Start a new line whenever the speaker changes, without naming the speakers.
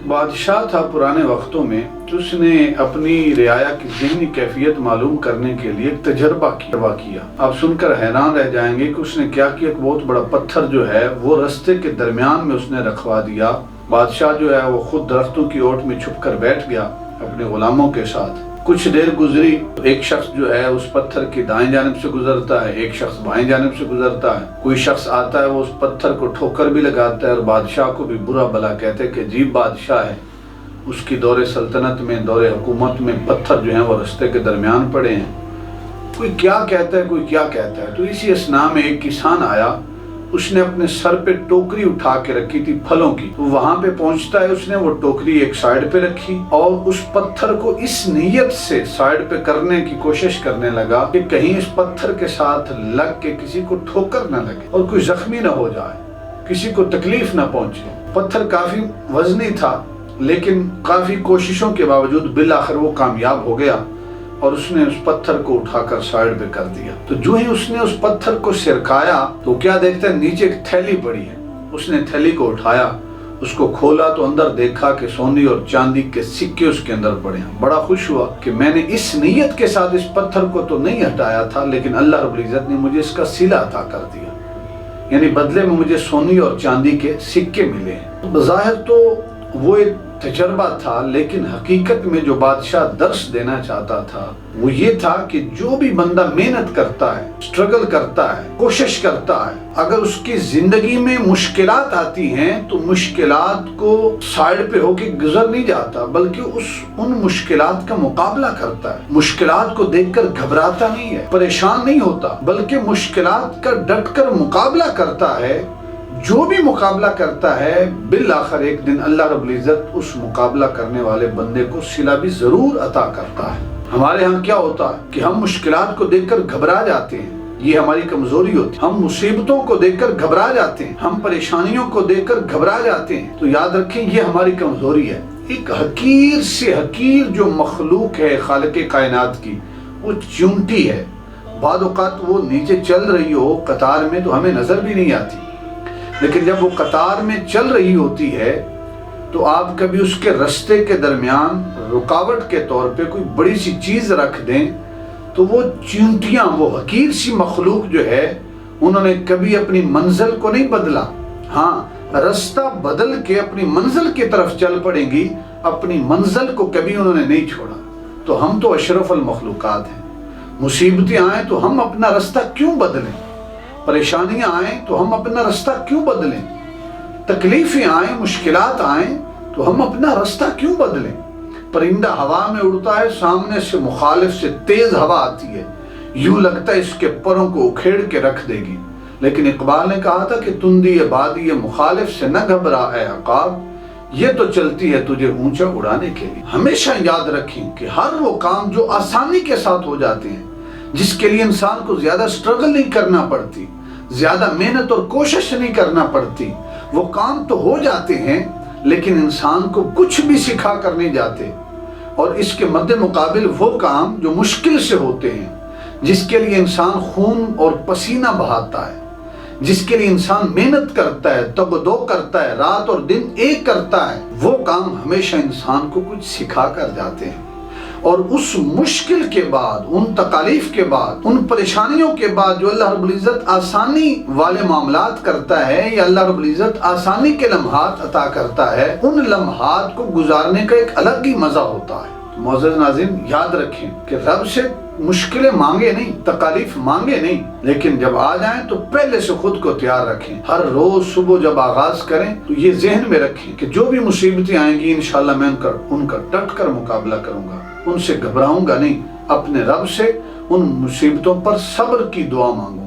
بادشاہ تھا پرانے وقتوں میں، اس نے اپنی رعایا کی ذہنی کیفیت معلوم کرنے کے لیے ایک تجربہ کیا۔ آپ سن کر حیران رہ جائیں گے کہ اس نے کیا کیا۔ ایک بہت بڑا پتھر جو ہے وہ رستے کے درمیان میں اس نے رکھوا دیا۔ بادشاہ جو ہے وہ خود درختوں کی اوٹ میں چھپ کر بیٹھ گیا اپنے غلاموں کے ساتھ۔ کچھ دیر گزری، ایک شخص جو ہے اس پتھر کی دائیں جانب سے گزرتا ہے، ایک شخص بائیں جانب سے گزرتا ہے۔ کوئی شخص آتا ہے، وہ اس پتھر کو ٹھوکر بھی لگاتا ہے اور بادشاہ کو بھی برا بھلا کہتے ہیں کہ عجیب بادشاہ ہے، اس کی دور سلطنت میں، دور حکومت میں پتھر جو ہیں وہ رستے کے درمیان پڑے ہیں، کوئی کیا کہتا ہے، کوئی کیا کہتا ہے۔ تو اسی اثناء میں ایک کسان آیا، اس نے اپنے سر پہ ٹوکری اٹھا کے رکھی تھی پھلوں کی۔ وہاں پہ پہنچتا ہے، اس نے وہ ٹوکری ایک سائیڈ پہ رکھی اور اس پتھر کو اس نیت سے سائیڈ پہ کرنے کی کوشش کرنے لگا کہ کہیں اس پتھر کے ساتھ لگ کے کسی کو ٹھوکر نہ لگے اور کوئی زخمی نہ ہو جائے، کسی کو تکلیف نہ پہنچے۔ پتھر کافی وزنی تھا، لیکن کافی کوششوں کے باوجود بالآخر وہ کامیاب ہو گیا اور اس نے اس پتھر کو اٹھا کر سائیڈ پہ کر دیا۔ تو جو ہی اس نے اس پتھر کو سرکایا تو کیا دیکھتا ہے، نیچے ایک تھیلی پڑی ہے۔ اس نے تھیلی کو اٹھایا، اس کو کھولا تو اندر دیکھا کہ سونے اور چاندی کے سکے اس کے اندر پڑے ہیں۔ بڑا خوش ہوا کہ میں نے اس نیت کے ساتھ اس پتھر کو تو نہیں ہٹایا تھا، لیکن اللہ رب العزت نے مجھے اس کا صلہ عطا کر دیا، یعنی بدلے میں مجھے سونے اور چاندی کے سکے ملے ہیں۔ بظاہر تو وہ ایک تجربہ تھا، لیکن حقیقت میں جو بادشاہ درس دینا چاہتا تھا وہ یہ تھا کہ جو بھی بندہ محنت کرتا ہے، اسٹرگل کرتا ہے، کوشش کرتا ہے، اگر اس کی زندگی میں مشکلات آتی ہیں تو مشکلات کو سائیڈ پہ ہو کے گزر نہیں جاتا، بلکہ ان مشکلات کا مقابلہ کرتا ہے۔ مشکلات کو دیکھ کر گھبراتا نہیں ہے، پریشان نہیں ہوتا، بلکہ مشکلات کا ڈٹ کر مقابلہ کرتا ہے۔ جو بھی مقابلہ کرتا ہے بالآخر ایک دن اللہ رب العزت اس مقابلہ کرنے والے بندے کو صلہ بھی ضرور عطا کرتا ہے۔ ہمارے ہاں کیا ہوتا ہے کہ ہم مشکلات کو دیکھ کر گھبرا جاتے ہیں، یہ ہماری کمزوری ہوتی ہے۔ ہم مصیبتوں کو دیکھ کر گھبرا جاتے ہیں، ہم پریشانیوں کو دیکھ کر گھبرا جاتے ہیں، تو یاد رکھیں یہ ہماری کمزوری ہے۔ ایک حقیر سے حقیر جو مخلوق ہے خالق کائنات کی، وہ چونٹی ہے۔ بعض اوقات وہ نیچے چل رہی ہو قطار میں تو ہمیں نظر بھی نہیں آتی، لیکن جب وہ قطار میں چل رہی ہوتی ہے تو آپ کبھی اس کے رستے کے درمیان رکاوٹ کے طور پہ کوئی بڑی سی چیز رکھ دیں تو وہ چیونٹیاں، وہ حقیر سی مخلوق جو ہے، انہوں نے کبھی اپنی منزل کو نہیں بدلا۔ ہاں، رستہ بدل کے اپنی منزل کی طرف چل پڑیں گی، اپنی منزل کو کبھی انہوں نے نہیں چھوڑا۔ تو ہم تو اشرف المخلوقات ہیں۔ مصیبتیں آئیں تو ہم اپنا رستہ کیوں بدلیں؟ پریشانیاں آئیں تو ہم اپنا رستہ کیوں بدلیں؟ تکلیفیں آئیں، مشکلات آئیں تو ہم اپنا رستہ کیوں بدلیں؟ پرندہ ہوا میں اڑتا ہے، سامنے سے مخالف سے تیز ہوا آتی ہے، یوں لگتا ہے اس کے پروں کو اکھیڑ کے رکھ دے گی، لیکن اقبال نے کہا تھا کہ تندی بادی مخالف سے نہ گھبرا اے عقاب، یہ تو چلتی ہے تجھے اونچا اڑانے کے لیے۔ ہمیشہ یاد رکھیں کہ ہر وہ کام جو آسانی کے ساتھ ہو جاتے ہیں، جس کے لیے انسان کو زیادہ سٹرگل نہیں کرنا پڑتی، زیادہ محنت اور کوشش نہیں کرنا پڑتی، وہ کام تو ہو جاتے ہیں لیکن انسان کو کچھ بھی سکھا کر نہیں جاتے۔ اور اس کے مد مقابل وہ کام جو مشکل سے ہوتے ہیں، جس کے لیے انسان خون اور پسینہ بہاتا ہے، جس کے لیے انسان محنت کرتا ہے، تگ و دو کرتا ہے، رات اور دن ایک کرتا ہے، وہ کام ہمیشہ انسان کو کچھ سکھا کر جاتے ہیں۔ اور اس مشکل کے بعد، ان تکالیف کے بعد، ان پریشانیوں کے بعد جو اللہ رب العزت آسانی والے معاملات کرتا ہے یا اللہ رب العزت آسانی کے لمحات عطا کرتا ہے، ان لمحات کو گزارنے کا ایک الگ ہی مزہ ہوتا ہے۔ معزز ناظرین، یاد رکھیں کہ رب سے مشکلیں مانگے نہیں، تکالیف مانگے نہیں، لیکن جب آ جائیں تو پہلے سے خود کو تیار رکھیں۔ ہر روز صبح جب آغاز کریں تو یہ ذہن میں رکھیں کہ جو بھی مصیبتیں آئیں گی انشاءاللہ میں ان کا ڈٹ کر مقابلہ کروں گا، ان سے گھبراؤں گا نہیں، اپنے رب سے ان مصیبتوں پر صبر کی دعا مانگوں